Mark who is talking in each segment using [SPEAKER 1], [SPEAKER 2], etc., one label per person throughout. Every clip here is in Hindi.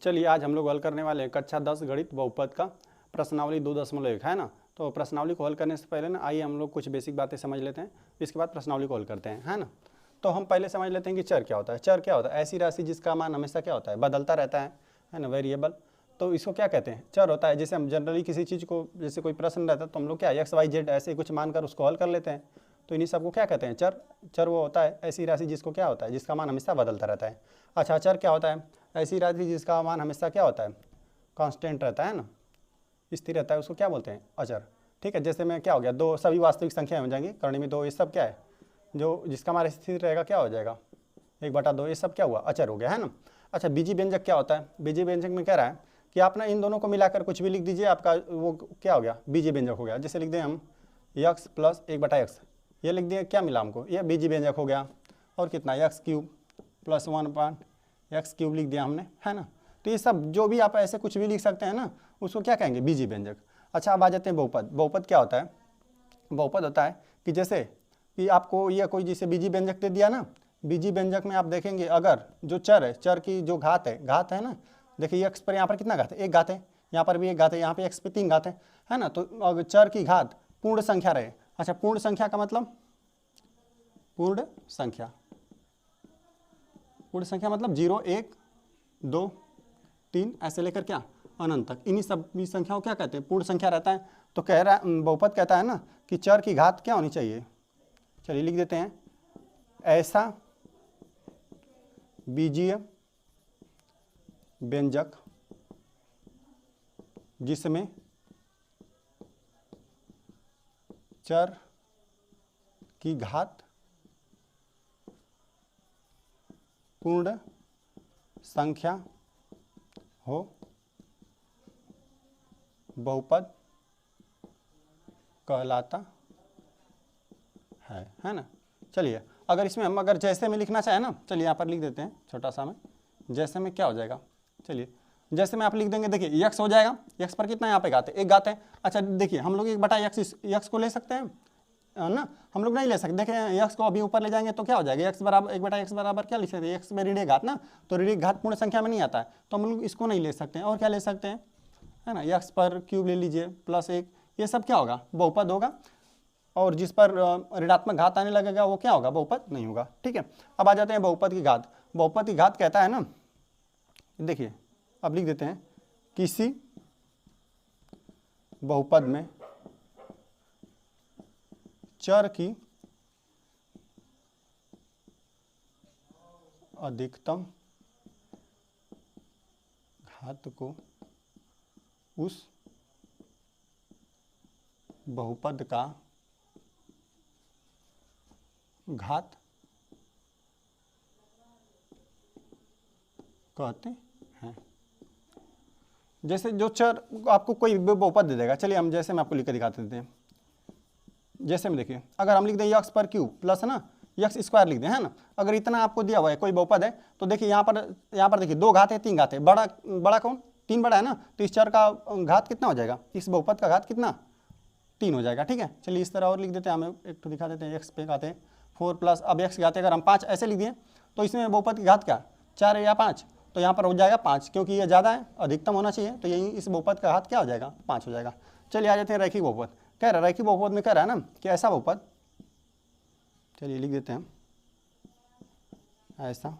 [SPEAKER 1] चलिए आज हम लोग हल करने वाले हैं कक्षा 10 गणित बहुपद का प्रश्नावली 2.1 है ना। तो प्रश्नावली को हल करने से पहले ना आइए हम लोग कुछ बेसिक बातें समझ लेते हैं, इसके बाद प्रश्नावली को हल करते हैं, है ना। तो हम पहले समझ लेते हैं कि चर क्या होता है। चर क्या होता है? ऐसी राशि जिसका मान हमेशा क्या होता है, बदलता रहता है ना, वेरिएबल। तो इसको क्या कहते हैं? चर होता है। जैसे हम जनरली किसी चीज़ को, जैसे कोई प्रश्न रहता है तो हम लोग क्या एक्स वाई जेड ऐसे कुछ मानकर उसको हल कर लेते हैं। तो इन्हीं सबको क्या कहते हैं? चर। चर वो होता है ऐसी राशि जिसको क्या होता है, जिसका मान हमेशा बदलता रहता है। अच्छा, चर क्या होता है? ऐसी राशि जिसका मान हमेशा क्या होता है, कांस्टेंट रहता है ना, स्थिर रहता है, उसको क्या बोलते हैं? अचर। ठीक है। जैसे में क्या हो गया, दो सभी वास्तविक संख्याएं हो जाएंगी, करणी में दो, ये सब क्या है, जो जिसका मान स्थिर रहेगा क्या हो जाएगा, 1/2, ये सब क्या हुआ, अचर हो गया, है ना। अच्छा, बीजी व्यंजक क्या होता है? बीजी व्यंजक में कह रहा है कि आप ना इन दोनों को मिलाकर कुछ भी लिख दीजिए, आपका वो क्या हो गया, बीजी व्यंजक हो गया। जैसे लिख दें हम x + 1/x, ये लिख दिए, क्या मिला हमको, ये बीजी व्यंजक हो गया। और कितना, x³ + 1/x³ लिख दिया हमने, है ना। तो ये सब जो भी आप ऐसे कुछ भी लिख सकते हैं ना, उसको क्या कहेंगे, बीजी व्यंजक। अच्छा, अब आ जाते हैं बहुपद। बहुपद क्या होता है? बहुपद होता है कि जैसे कि आपको ये कोई जैसे बीजी व्यंजक दे दिया ना, बीजी व्यंजक में आप देखेंगे अगर जो चर है, चर की जो घात है ना, देखिए x पर यहाँ पर कितना घात है, एक घात है, यहाँ पर भी एक घात है, यहाँ पे x पे 3 घात है ना। तो अगर चर की घात पूर्ण संख्या रहे, अच्छा पूर्ण संख्या का मतलब, पूर्ण संख्या मतलब 0 1 2 3 ऐसे लेकर क्या अनंत तक, इन्हीं सब संख्याओं क्या कहते हैं, पूर्ण संख्या रहता है। तो कह रहा है बहुपद कहता है ना कि चर की घात क्या होनी चाहिए। चलिए लिख देते हैं, ऐसा बीजीय व्यंजक जिसमें चर की घात पूर्ण संख्या हो, बहुपद कहलाता है ना। चलिए अगर इसमें हम अगर जैसे में लिखना चाहे ना, चलिए यहाँ पर लिख देते हैं छोटा सा में, जैसे में क्या हो जाएगा, चलिए जैसे में आप लिख देंगे, देखिए x हो जाएगा, x पर कितना यहाँ पे घात है, एक घात है। अच्छा देखिए हम लोग 1/x को ले सकते हैं ना, हम लोग नहीं ले सकते। देखिए x को अभी ऊपर ले जाएंगे तो क्या हो जाएगा, x बराबर 1/x बराबर क्या लिख सकते हैं, x में ऋण घात ना, तो ऋण घात पूर्ण संख्या में नहीं आता है, तो हम लोग इसको नहीं ले सकते हैं। और क्या ले सकते हैं, है ना, x³ ले लीजिए +1, ये सब क्या होगा, बहुपद होगा। और जिस पर ऋणात्मक घात आने लगेगा वो क्या होगा, बहुपद नहीं होगा। ठीक है। अब आ जाते हैं बहुपद की घात। बहुपद की घात कहता है ना, देखिए अब लिख देते हैं, किसी बहुपद में चर की अधिकतम घात को उस बहुपद का घात कहते हैं। जैसे जो चर आपको कोई बहुपद दे देगा, चलिए हम जैसे में आपको लिख कर दिखाते देते हैं। जैसे में देखिए अगर हम लिख दें x³ प्लस ना x² लिख दें, है ना। अगर इतना आपको दिया हुआ है कोई बहुपद है, तो देखिए यहाँ पर देखिए 2 घात है, 3 घात है, बड़ा कौन, 3 बड़ा है ना, तो इस चर का घात कितना हो जाएगा, इस बहुपद का घात कितना, 3 हो जाएगा। ठीक है। चलिए इस तरह और लिख देते हैं, हम एक तो दिखा देते हैं, x पे घात है 4 प्लस अब x घात है, अगर हम 5 ऐसे लिख दिए तो इसमें बहुपद की घात क्या 4 या 5, तो यहाँ पर हो जाएगा 5, क्योंकि ये ज़्यादा है, अधिकतम होना चाहिए, तो यही इस बहुपद का घात क्या हो जाएगा, 5 हो जाएगा। चलिए आ जाते हैं रैखिक बहुपद। कह रहा है रैखिक बहुपद में कह रहा है ना कि ऐसा बहुपद, चलिए लिख देते हैं, ऐसा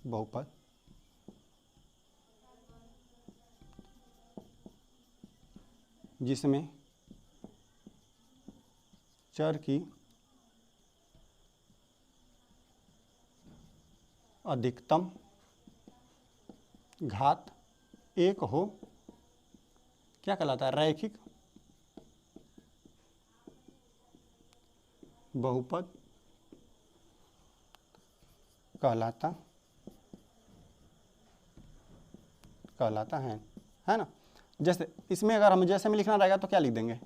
[SPEAKER 1] बहुपद जिसमें चर की अधिकतम घात 1 हो, क्या कहलाता है, रैखिक बहुपद कहलाता है ना। जैसे इसमें अगर हम जैसे में लिखना रहेगा तो क्या लिख देंगे,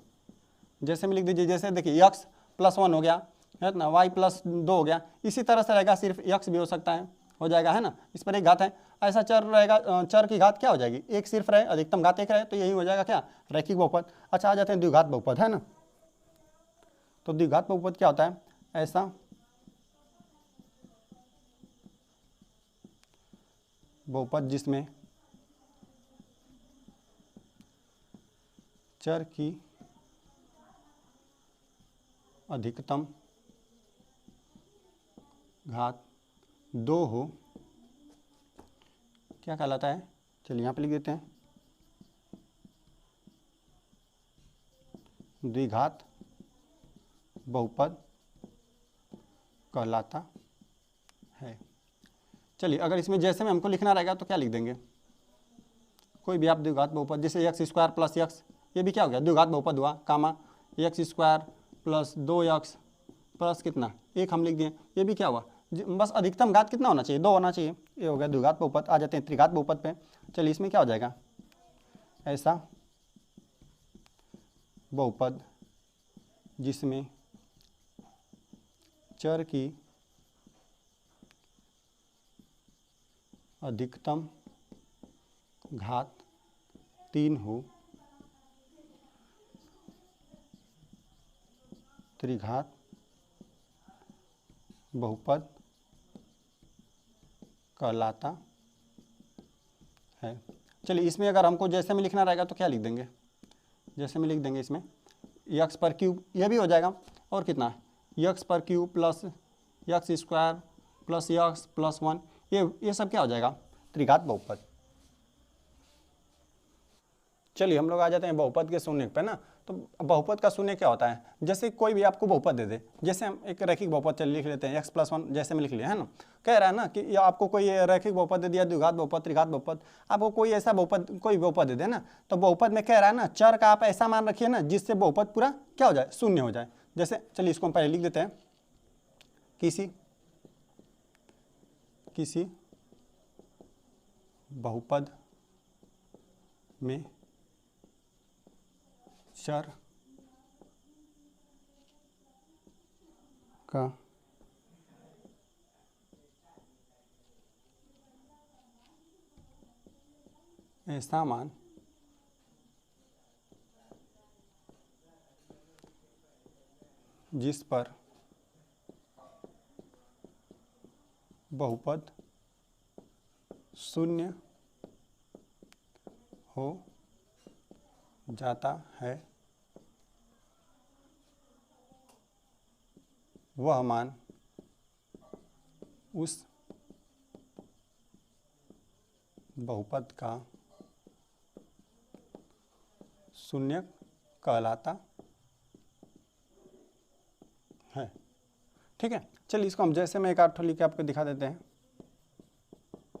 [SPEAKER 1] जैसे में लिख दीजिए, जैसे देखिए x + 1 हो गया है ना, y + 2 हो गया, इसी तरह से रहेगा, सिर्फ x भी हो सकता है, हो जाएगा, है ना। इस पर एक घात है, ऐसा चर रहेगा, चर की घात क्या हो जाएगी, एक सिर्फ रहे, अधिकतम घात 1 रहे, तो यही हो जाएगा क्या, रैखिक बहुपद। अच्छा आ जाते हैं द्विघात बहुपद, है ना। तो द्विघात बहुपद क्या होता है, ऐसा बहुपद जिसमें चर की अधिकतम घात 2 हो, क्या कहलाता है? चलिए यहाँ पे लिख देते हैं, द्विघात बहुपद कहलाता है। चलिए अगर इसमें जैसे में हमको लिखना रहेगा तो क्या लिख देंगे? कोई भी आप द्विघात बहुपद, जैसे एक्स स्क्वायर प्लस एक्स, ये भी क्या हो गया? द्विघात बहुपद हुआ, comma x square plus 2x plus कितना 1 हम लिख दिए, ये भी क्या हुआ? बस अधिकतम घात कितना होना चाहिए? 2 होना चाहिए। ये हो गया द्विघात बहुपद। आ जाते हैं त्रिघात बहुपद पे। चलिए इसमें क्या हो जाएगा? ऐसा बहुपद जिसमें चर की अधिकतम घात 3 हो, त्रिघात बहुपद कहलाता है। चलिए इसमें अगर हमको जैसे में लिखना रहेगा तो क्या लिख देंगे? जैसे में लिख देंगे इसमें एक्स पर क्यूब, यह भी हो जाएगा, और कितना एक्स पर cube plus x square plus x plus 1, ये सब क्या हो जाएगा? त्रिघात बहुपद। चलिए हम लोग आ जाते हैं बहुपद के शून्य पे ना। तो बहुपद का शून्य क्या होता है? जैसे कोई भी आपको बहुपद दे दे, जैसे हम एक रैखिक बहुपद चलिए लिख लेते हैं x+1, जैसे में लिख लिया है ना। कह रहा है ना कि आपको कोई रैखिक बहुपद दे दिया, द्विघात बहुपद, त्रिघात बहुपद, आपको कोई ऐसा बहुपद, कोई बहुपद दे दे ना, तो बहुपद में कह रहा है ना चर का आप ऐसा मान रखिए ना जिससे बहुपद पूरा क्या हो जाए? शून्य हो जाए। जैसे चलिए इसको हम पहले लिख देते हैं, किसी बहुपद में चर का ऐसा मान जिस पर बहुपद शून्य हो जाता है, वह मान उस बहुपद का शून्य कहलाता है। ठीक है, चलिए इसको हम जैसे में एक आठ लिख के आपको दिखा देते हैं।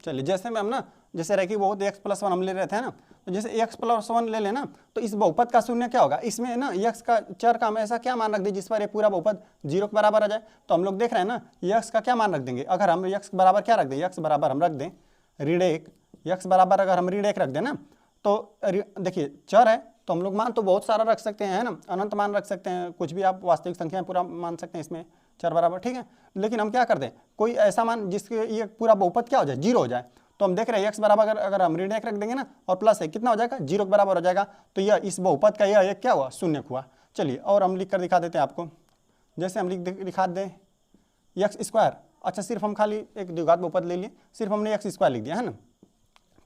[SPEAKER 1] चलिए जैसे में हम ना, जैसे रैखिक बहुपद x+1 हम ले रहे थे ना, तो जैसे x+1 ले लेना, तो इस बहुपद का शून्य क्या होगा? इसमें ना x का चर का हम ऐसा क्या मान रख दें जिस पर ये पूरा बहुपद 0 के बराबर आ जाए। तो हम लोग देख रहे हैं ना, x का क्या मान रख देंगे? अगर हम x बराबर क्या रख दें? x बराबर हम रख दें ऋण 1। x बराबर अगर हम ऋण 1 रख दें ना, तो देखिए चर है तो हम लोग मान तो बहुत सारा रख सकते हैं, है ना, अनंत मान रख सकते हैं, कुछ भी आप वास्तविक संख्या पूरा मान सकते हैं इसमें चर बराबर। ठीक है, लेकिन हम क्या कर दें? कोई ऐसा मान जिसके ये पूरा बहुपद क्या हो जाए? 0 हो जाए। तो हम देख रहे हैं x बराबर अगर हम ऋण 1 रख देंगे ना और प्लस 1, कितना हो जाएगा? 0 के बराबर हो जाएगा। तो यह इस बहुपद का यह एक क्या हुआ? शून्य हुआ। चलिए और हम लिख कर दिखा देते हैं आपको। जैसे हम दिखा दें एक्स स्क्वायर, अच्छा सिर्फ हम खाली एक द्विघात बहुपद ले लिए, सिर्फ हमने एक्स स्क्वायर लिख दिया है ना,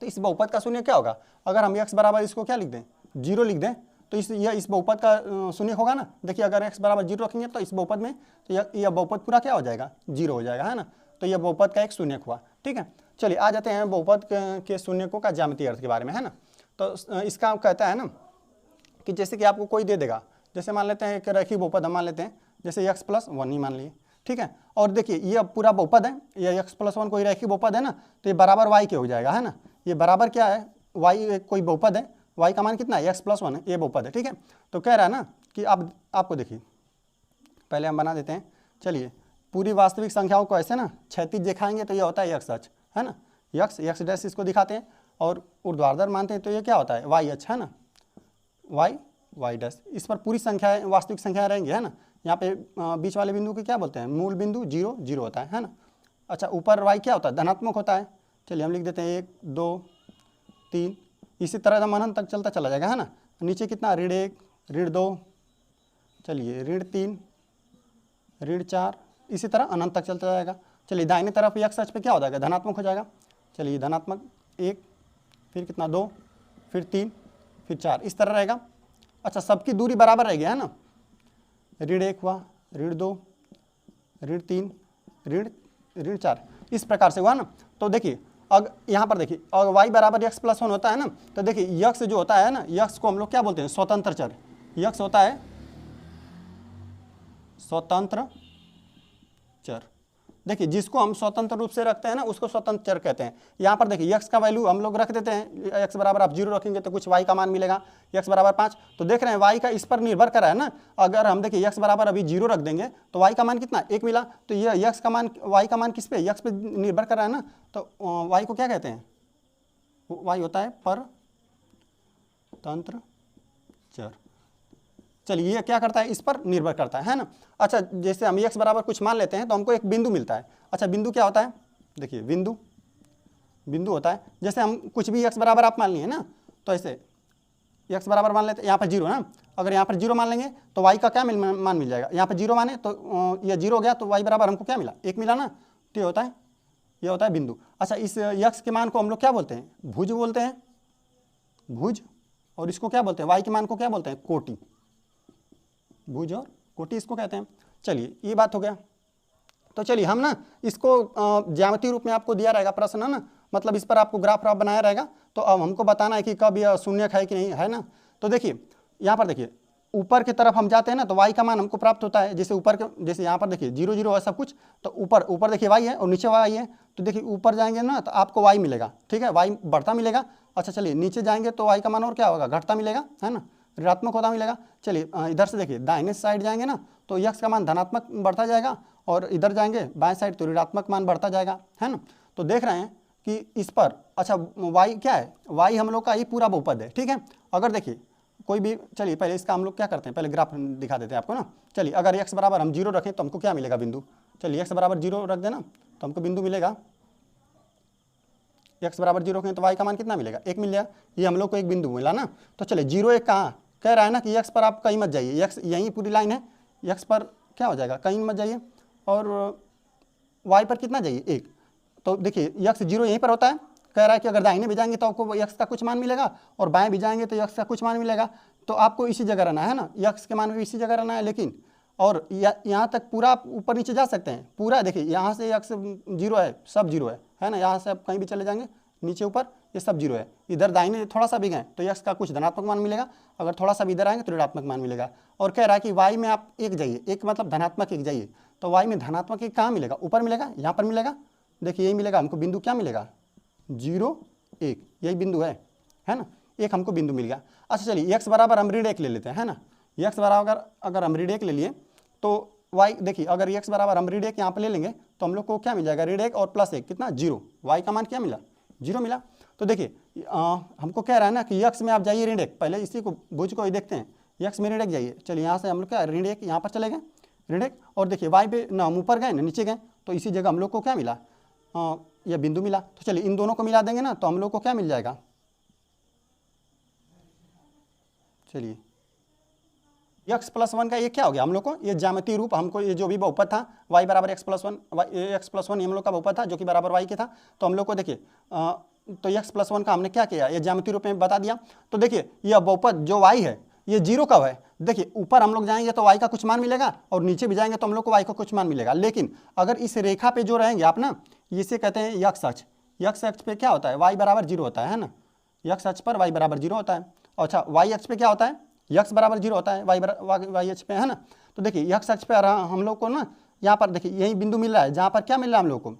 [SPEAKER 1] तो इस बहुपद का शून्य क्या होगा? अगर हम x बराबर इसको क्या लिख दें? 0 लिख दें, तो इस बहुपद का शून्य होगा ना। देखिए अगर x बराबर 0 रखेंगे तो इस बहुपद में तो यह बहुपद पूरा क्या हो जाएगा? 0 हो जाएगा, है ना। तो यह बहुपद का एक शून्य हुआ। ठीक है, चलिए आ जाते हैं बहुपद के शून्यकों का ज्यामितीय अर्थ के बारे में, है ना। तो इसका कहता है ना कि जैसे कि आपको कोई दे देगा, जैसे मान लेते हैं एक रैखिक बहुपद हम मान लेते हैं, जैसे x+1 ही मान लिए। ठीक है, और देखिए ये पूरा बहुपद है, ये x+1 कोई रैखिक बहुपद है ना, तो ये बराबर y के हो जाएगा, है ना। ये बराबर क्या है? y कोई बहुपद है, y का मान कितना है? x+1 है, ये बहुपद है। ठीक है, तो कह रहा है ना कि आपको देखिए पहले हम बना देते हैं। चलिए पूरी वास्तविक संख्याओं को ऐसे ना क्षैतिज दिखाएंगे तो ये होता है x अक्ष, है ना, x डैश इसको दिखाते हैं, और ऊर्ध्वाधर मानते हैं तो ये क्या होता है? y अक्ष, है ना, y डैश। इस पर पूरी संख्याएं वास्तविक संख्याएं रहेंगी, है ना। यहाँ पे बीच वाले बिंदु को क्या बोलते हैं? मूल बिंदु 0 0 होता है ना। अच्छा ऊपर y क्या होता है? धनात्मक होता है। चलिए हम लिख देते हैं 1 2 3, इसी तरह हम अनंत तक चलता चला जाएगा, है ना। नीचे कितना? ऋण 1 ऋण 2, चलिए ऋण 3 ऋण 4, इसी तरह अनंत तक चलता जाएगा। चलिए दाहिने तरफ x अक्ष पे क्या हो जाएगा? धनात्मक हो जाएगा। चलिए धनात्मक 1, फिर कितना 2, फिर 3, फिर 4, इस तरह रहेगा। अच्छा सबकी दूरी बराबर रहेगी, है ना, ऋण 1 हुआ, ऋण 2, ऋण 3, ऋण 4, इस प्रकार से हुआ ना। तो देखिए अगर यहाँ पर देखिए अगर y बराबर x प्लस 1 होता है ना, तो देखिए यक्स जो होता है ना, यक्स को हम लोग क्या बोलते हैं, स्वतंत्र चर। यक्स होता है स्वतंत्र चर। देखिए जिसको हम स्वतंत्र रूप से रखते हैं ना उसको स्वतंत्र चर कहते हैं। यहाँ पर देखिए यक्स का वैल्यू हम लोग रख देते हैं, x बराबर आप 0 रखेंगे तो कुछ y का मान मिलेगा, x बराबर 5। तो देख रहे हैं y का इस पर निर्भर कर रहा है ना। अगर हम देखिए x बराबर अभी 0 रख देंगे तो y का मान कितना 1 मिला। तो ये x का मान y का मान किस पे, x पे निर्भर कर रहा है ना। तो y को क्या कहते हैं, y होता है परतंत्र चर। चलिए ये क्या करता है, इस पर निर्भर करता है ना। अच्छा जैसे हम x बराबर कुछ मान लेते हैं तो हमको एक बिंदु मिलता है। अच्छा बिंदु क्या होता है, देखिए बिंदु होता है, जैसे हम कुछ भी x बराबर आप मान लिए ना, तो ऐसे x बराबर मान लेते हैं, यहाँ पर 0 ना, अगर यहाँ पर 0 मान लेंगे तो y का क्या मान मिल जाएगा, यहाँ पर 0 माने तो ये 0 हो गया, तो y बराबर हमको क्या मिला, 1 मिला ना। तो ये होता है बिंदु। अच्छा इस x के मान को हम लोग क्या बोलते हैं, भुज बोलते हैं, भुज। और इसको क्या बोलते हैं, y के मान को क्या बोलते हैं, कोटि। भुज और कोटि इसको कहते हैं। चलिए ये बात हो गया। तो चलिए हम ना इसको ज्यामितीय रूप में आपको दिया रहेगा प्रश्न, है ना, मतलब इस पर आपको ग्राफ बनाया रहेगा। तो अब हमको बताना है कि कब यह शून्यक है कि नहीं, है ना। तो देखिए यहाँ पर देखिए ऊपर की तरफ हम जाते हैं ना तो y का मान हमको प्राप्त होता है। जैसे ऊपर के, जैसे यहाँ पर देखिए 0 0 है सब कुछ, तो ऊपर देखिए y है और नीचे y है। तो देखिए ऊपर जाएंगे ना तो आपको y मिलेगा, ठीक है, y बढ़ता मिलेगा। अच्छा चलिए नीचे जाएंगे तो y का मान और क्या होगा, घटता मिलेगा, है ना, ऋणात्मक होता मिलेगा। चलिए इधर से देखिए दाहिने साइड जाएंगे ना तो x का मान धनात्मक बढ़ता जाएगा, और इधर जाएंगे बाएं साइड तो ऋणात्मक मान बढ़ता जाएगा, है ना। तो देख रहे हैं कि इस पर अच्छा y क्या है, y हम लोग का ये पूरा बहुपद है, ठीक है। अगर देखिए कोई भी, चलिए पहले इसका हम लोग क्या करते हैं, पहले ग्राफ दिखा देते हैं आपको ना। चलिए अगर x बराबर हम 0 रखें तो हमको क्या मिलेगा, बिंदु। चलिए x बराबर 0 रख देना तो हमको बिंदु मिलेगा। x बराबर 0 रखें तो y का मान कितना मिलेगा, 1 मिल जाएगा। ये हम लोग को एक बिंदु मिला ना। तो चलिए 0 1 कहाँ, कह रहा है ना कि x पर आप कहीं मत जाइए, x यहीं पूरी लाइन है, x पर क्या हो जाएगा, कहीं मत जाइए, और y पर कितना जाइए, 1। तो देखिए x 0 यहीं पर होता है, कह रहा है कि अगर दाहिने भी जाएंगे तो आपको x का कुछ मान मिलेगा, और बाएं भी जाएंगे तो x का कुछ मान मिलेगा। तो आपको इसी जगह रहना है ना, x के मान में इसी जगह रहना है। लेकिन और यहाँ तक पूरा आप ऊपर नीचे जा सकते हैं, पूरा देखिए यहाँ से x 0 है, सब 0 है ना। यहाँ से आप कहीं भी चले जाएंगे नीचे ऊपर ये सब 0 है। इधर दाहिने थोड़ा सा भी गए तो x का कुछ धनात्मक मान मिलेगा, अगर थोड़ा सा भी इधर आएंगे तो ऋणात्मक मान मिलेगा। और कह रहा है कि y में आप 1 जाइए, 1 मतलब धनात्मक 1 जाइए। तो y में धनात्मक 1 कहाँ मिलेगा, ऊपर मिलेगा, यहाँ पर मिलेगा, देखिए यही मिलेगा हमको बिंदु, क्या मिलेगा 0 1, यही बिंदु है ना, एक हमको बिंदु मिल गया। अच्छा चलिए x बराबर हम ऋण 1 ले लेते हैं, है ना। x बराबर अगर हम ऋण 1 ले लिए तो y देखिए अगर x बराबर हम ऋण 1 यहाँ पर ले लेंगे तो हम लोग को क्या मिल जाएगा, ऋण 1 और प्लस 1 कितना 0, y का मान क्या मिला 0 मिला। तो देखिए हमको कह रहा है ना कि x में आप जाइए ऋण 1, पहले इसी को भुज को ही देखते हैं, x में ऋण 1 जाइए। चलिए यहाँ से हम लोग क्या ऋण 1 यहाँ पर चले गए, ऋण 1, और देखिए y पे ना हम ऊपर गए ना नीचे गए, तो इसी जगह हम लोग को क्या मिला, यह बिंदु मिला। तो चलिए इन दोनों को मिला देंगे ना तो हम लोग को क्या मिल जाएगा, चलिए x प्लस 1 का ये क्या हो गया हम लोग को, ये ज्यामितीय रूप, हमको ये जो भी बहुपद था y बराबर x प्लस 1, x प्लस 1 हम लोग का बहुपद था जो कि बराबर y के था। तो हम लोग को देखिए तो x प्लस 1 का हमने क्या किया, ये ज्यामितीय रूप में बता दिया। तो देखिए यह बहुपद जो y है ये 0 कब है, देखिए ऊपर हम लोग जाएंगे तो y का कुछ मान मिलेगा, और नीचे भी जाएंगे तो हम लोग को y का कुछ मान मिलेगा। लेकिन अगर इस रेखा पे जो रहेंगे आप ना, इसे कहते हैं x अक्ष। x अक्ष पे क्या होता है, y बराबर 0 होता है ना, x अक्ष पर y बराबर 0 होता है। अच्छा y अक्ष पे क्या होता है, x बराबर 0 होता है, y अक्ष पे, है ना। तो देखिए x अक्ष पे हम लोग को ना यहाँ पर देखिए यही बिंदु मिल रहा है जहाँ पर क्या मिल रहा है हम लोग को,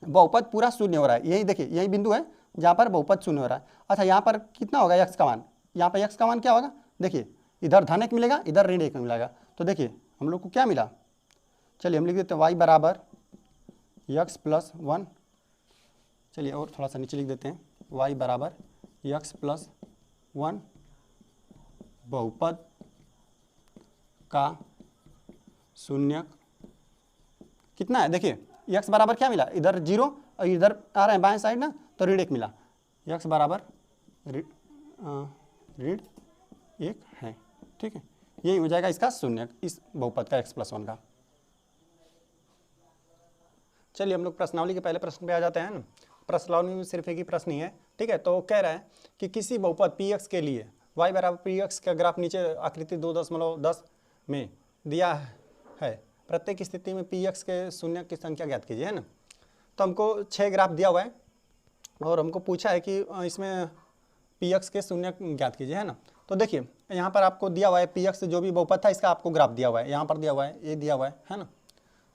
[SPEAKER 1] बहुपद पूरा शून्य हो रहा है। यही देखिए यही बिंदु है जहाँ पर बहुपद शून्य हो रहा है। अच्छा यहाँ पर कितना होगा x का मान, यहाँ पर x का मान क्या होगा, देखिए इधर धन 1 मिलेगा, इधर ऋण 1 मिलेगा। तो देखिए हम लोग को क्या मिला, चलिए हम लिख देते हैं y बराबर x प्लस 1, चलिए और थोड़ा सा नीचे लिख देते हैं, y बराबर x प्लस 1 बहुपद का शून्यक कितना है, देखिए x बराबर क्या मिला, इधर 0 और इधर आ रहे हैं बाएं साइड ना, तो ऋण 1 मिला, x बराबर ऋण 1 है, ठीक है। यही हो जाएगा इसका शून्यक, इस बहुपद का x प्लस 1 का। चलिए हम लोग प्रश्नावली के पहले प्रश्न पे आ जाते हैं ना। प्रश्नावली में सिर्फ एक ही प्रश्न ही है, ठीक है। तो कह रहा है कि किसी बहुपद px के लिए y बराबर पी एक्स का ग्राफ नीचे आकृति 2.10 में दिया है। प्रत्येक स्थिति में पी एक्स के शून्य की संख्या ज्ञात कीजिए, है ना। तो हमको 6 ग्राफ दिया हुआ है और हमको पूछा है कि इसमें पी एक्स के शून्य ज्ञात कीजिए, है ना। तो देखिए यहाँ पर आपको दिया हुआ है पी एक्स जो भी बहुपद था इसका आपको ग्राफ दिया हुआ है, यहाँ पर दिया हुआ है, ये दिया हुआ है ना।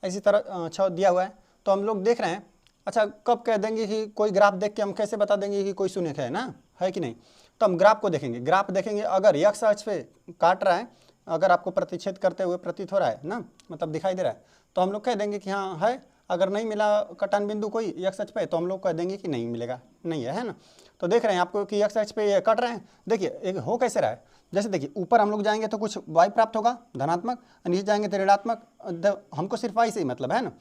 [SPEAKER 1] इसी तरह 6 दिया हुआ है। तो हम लोग देख रहे हैं, अच्छा कब कह देंगे कि कोई ग्राफ देख के हम कैसे बता देंगे कि कोई शून्य है ना, है कि नहीं। तो हम ग्राफ को देखेंगे, ग्राफ देखेंगे अगर एक्स अक्ष पे काट रहा है, अगर आपको प्रतिच्छेद करते हुए प्रतीत हो रहा है ना, मतलब दिखाई दे रहा है, तो हम लोग कह देंगे कि हाँ है। अगर नहीं मिला कटान बिंदु कोई एक्स अक्ष पे तो हम लोग कह देंगे कि नहीं मिलेगा, नहीं है ना। तो देख रहे हैं आपको कि एक्स अक्ष पे ये कट रहे हैं। देखिए एक हो कैसे रहा है, जैसे देखिए ऊपर हम लोग जाएंगे तो कुछ y प्राप्त होगा धनात्मक, नीचे जाएंगे तो ऋणात्मक, हमको सिर्फ y से ही मतलब है ना।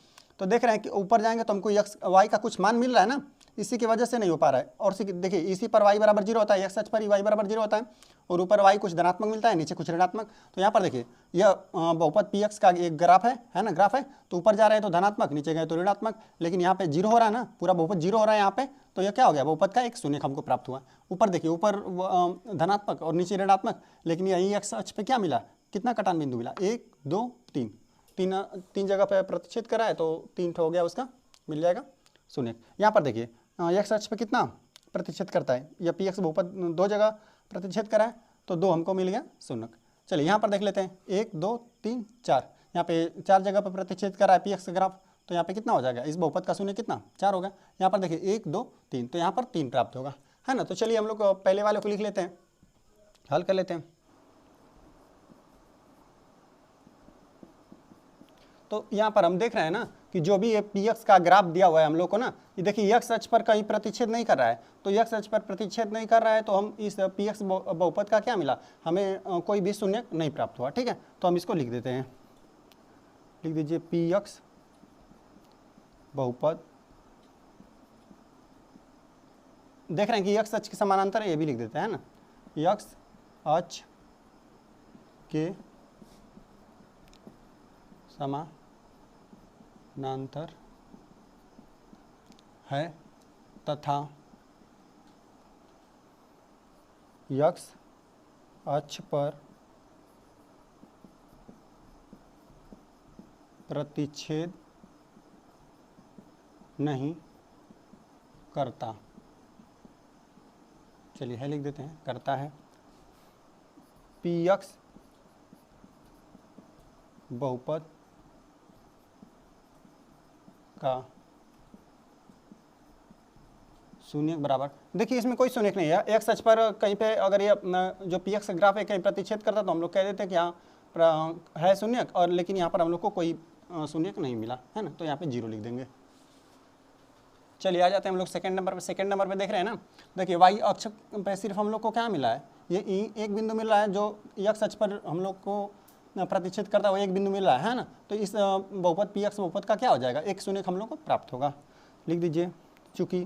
[SPEAKER 1] तो देख रहे हैं कि ऊपर जाएंगे तो हमको x y का कुछ मान मिल रहा है ना, इसी की वजह से नहीं हो पा रहा है। और देखिए इसी पर y बराबर 0 होता है, एक्स अक्ष पर ही y बराबर 0 होता है और ऊपर y कुछ धनात्मक मिलता है, नीचे कुछ ऋणात्मक। तो यहाँ पर देखिए यह बहुपद पी एक्स का एक ग्राफ है ना, ग्राफ है। तो ऊपर जा रहे हैं तो धनात्मक, नीचे गए तो ऋणात्मक, लेकिन यहाँ पे 0 हो रहा है ना, पूरा बहुपद 0 हो रहा है यहाँ पे। तो यह क्या हो गया, बहुपद का एक शून्य हमको प्राप्त हुआ। ऊपर देखिए ऊपर धनात्मक और नीचे ऋणात्मक, लेकिन यही एक्स अक्ष पे क्या मिला, कितना कटान बिंदु मिला, 1 2 3, तीन जगह पे प्रतिच्छेद करा है तो 3 हो गया, उसका मिल जाएगा शून्य। यहाँ पर देखिए एक्स अक्ष पे कितना प्रतिच्छेद करता है, या पी एक्स बहुपद 2 जगह प्रतिच्छेद करा है तो 2 हमको मिल गया शून्य। चलिए यहाँ पर देख लेते हैं 1 2 3 4, यहाँ पे 4 जगह पर प्रतिच्छेद करा है पी एक्स का ग्राफ, तो यहाँ पे कितना हो जाएगा, इस बहुपद का शून्य कितना 4 होगा। यहाँ पर देखिए 1 2 3, तो यहाँ पर 3 प्राप्त होगा, है ना। तो चलिए हम लोग पहले वाले को लिख लेते हैं, हल कर लेते हैं। तो यहाँ पर हम देख रहे हैं ना कि जो भी ये पी एक्स का ग्राफ दिया हुआ है हम लोग को ना, ये देखिए एक्स अक्ष पर कहीं प्रतिच्छेद नहीं कर रहा है, तो एक्स अक्ष पर प्रतिच्छेद नहीं कर रहा है तो हम इस पी एक्स बहुपद का क्या मिला, हमें कोई भी शून्य नहीं प्राप्त हुआ, ठीक है। तो हम इसको लिख देते हैं, लिख दीजिए पी एक्स बहुपद। देख रहे हैं कि एक्स अक्ष के समानांतर है, ये भी लिख देते हैं ना, एक्स अक्ष के समानांतर है तथा एक्स अक्ष पर प्रतिच्छेद नहीं करता। चलिए है लिख देते हैं, करता है। पी एक्स बहुपद का शून्य बराबर, देखिए इसमें कोई शून्य नहीं है, एक्स अक्ष पर कहीं पे अगर ये जो पी एक्स का ग्राफ है कहीं प्रतिच्छेद करता तो हम लोग कह देते हैं कि यहाँ है शून्य, और लेकिन यहाँ पर हम लोग को कोई शून्य नहीं मिला, है ना। तो यहाँ पे 0 लिख देंगे। चलिए आ जाते हैं हम लोग सेकंड नंबर पे। सेकंड नंबर पे देख रहे हैं ना, देखिए वाई अक्ष पे सिर्फ हम लोग को क्या मिला है, ये एक बिंदु मिल रहा है जो एक्स अक्ष पर हम लोग को प्रतिच्छेद करता है, वो एक बिंदु मिल रहा है ना। तो इस बहुपद पी एक्स बहुपद का क्या हो जाएगा, एक शून्य हम लोग को प्राप्त होगा। लिख दीजिए चूँकि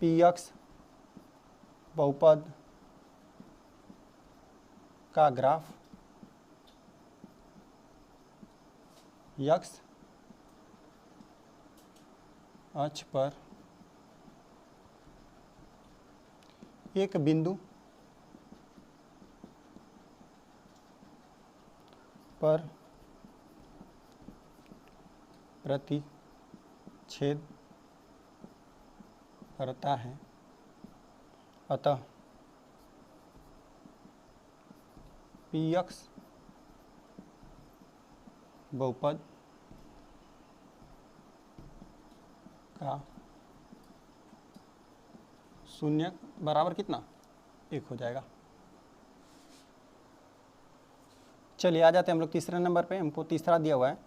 [SPEAKER 1] पी एक्स बहुपद का ग्राफ एक्स अक्ष पर एक बिंदु पर प्रतिच्छेद करता है, अतः पी एक्स बहुपद का शून्य बराबर कितना, 1 हो जाएगा। चलिए आ जाते हैं हम लोग तीसरे नंबर पे। हमको तीसरा दिया हुआ है,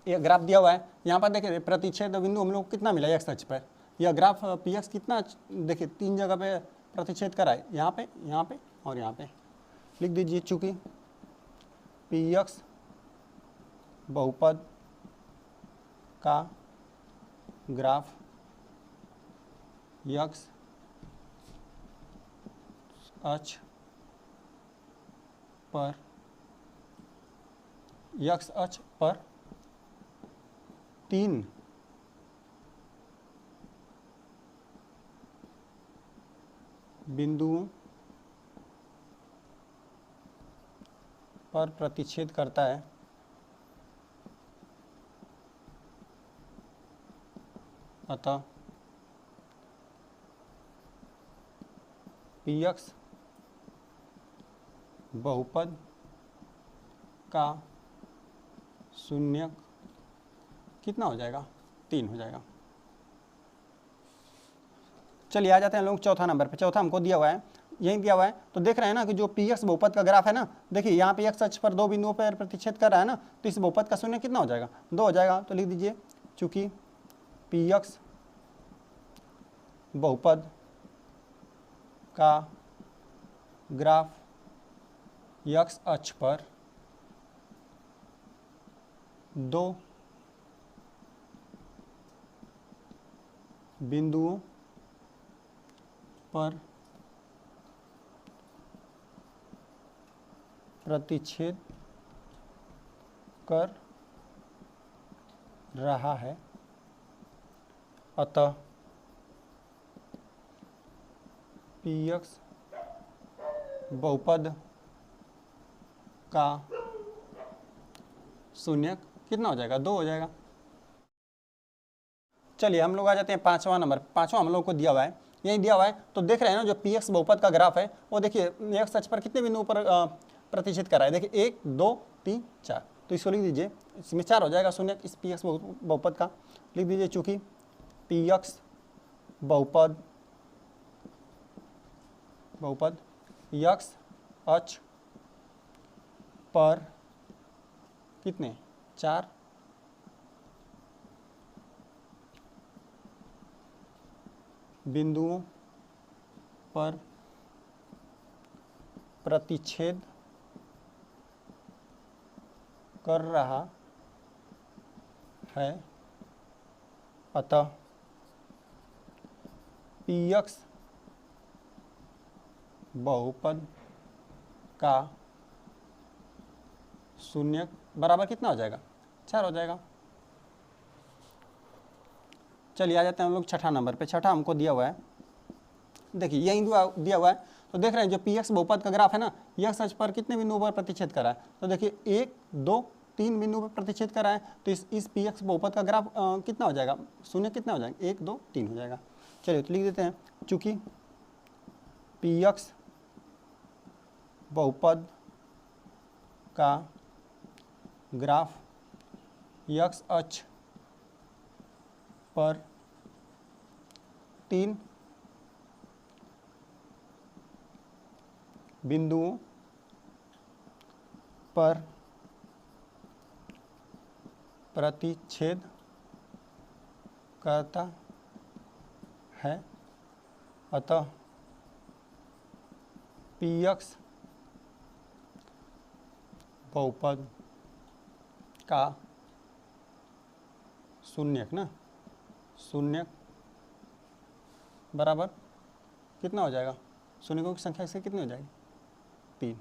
[SPEAKER 1] ये ग्राफ दिया हुआ है। यहाँ पर देखिए प्रतिच्छेद बिंदु हम लोग को कितना मिला एक्स अक्ष पर, यह ग्राफ पी एक्स कितना, देखिए 3 जगह पे प्रतिच्छेद करा है, यहाँ पे और यहाँ पे। लिख दीजिए चूँकि पी एक्स बहुपद का ग्राफ एक्स अक्ष पर 3 बिंदुओं पर प्रतिच्छेद करता है, अतः px बहुपद का शून्यक कितना हो जाएगा, 3 हो जाएगा। चलिए आ जाते हैं लोग चौथा नंबर पे। चौथा हमको दिया हुआ है, यही दिया हुआ है, तो देख रहे हैं ना कि जो px बहुपद का ग्राफ है ना, देखिए यहाँ पे x अक्ष पर 2 बिंदुओं पर प्रतिच्छेद कर रहा है ना, तो इस बहुपद का शून्य कितना हो जाएगा, 2 हो जाएगा। तो लिख दीजिए चूंकि px बहुपद का ग्राफ x अक्ष पर 2 बिंदुओं पर प्रतिच्छेद कर रहा है, अतः px बहुपद का शून्यक कितना हो जाएगा, 2 हो जाएगा। चलिए हम लोग आ जाते हैं पांचवा नंबर। पांचवा हम लोग को दिया हुआ है, यही दिया हुआ है, तो देख रहे हैं ना जो px बहुपद का ग्राफ है वो देखिए x अक्ष पर कितने बिंदुओं पर प्रतिच्छेद कर रहा है, देखिए 1 2 3 4, तो इसको लिख दीजिए, इसमें 4 हो जाएगा शून्य इस px बहुपद का। लिख दीजिए चूंकि px बहुपद x अक्ष पर कितने 4 बिंदुओं पर प्रतिच्छेद कर रहा है, अतः px बहुपद का शून्यक बराबर कितना हो जाएगा, 4 हो जाएगा। चलिए आ जाते हैं हम लोग छठा नंबर पे। छठा हमको दिया हुआ है, देखिए यही दिया हुआ है, तो देख रहे हैं जो px बहुपद का ग्राफ है ना, x अक्ष पर कितने बिंदुओं पर प्रतिच्छेद कर रहा है, तो देखिए 1 2 3 बिंदु पर प्रतिच्छेद कर रहा है, तो इस px बहुपद का ग्राफ कितना हो जाएगा, शून्य कितना हो जाएगा, 1 2 3 हो जाएगा। चलिए तो लिख देते हैं चूंकि px बहुपद का ग्राफ x अक्ष पर 3 बिंदुओं पर प्रतिच्छेद करता है, अतः px बहुपद का शून्यक ना, शून्यक बराबर कितना हो जाएगा, शून्यकों की संख्या से कितनी हो जाएगी, 3।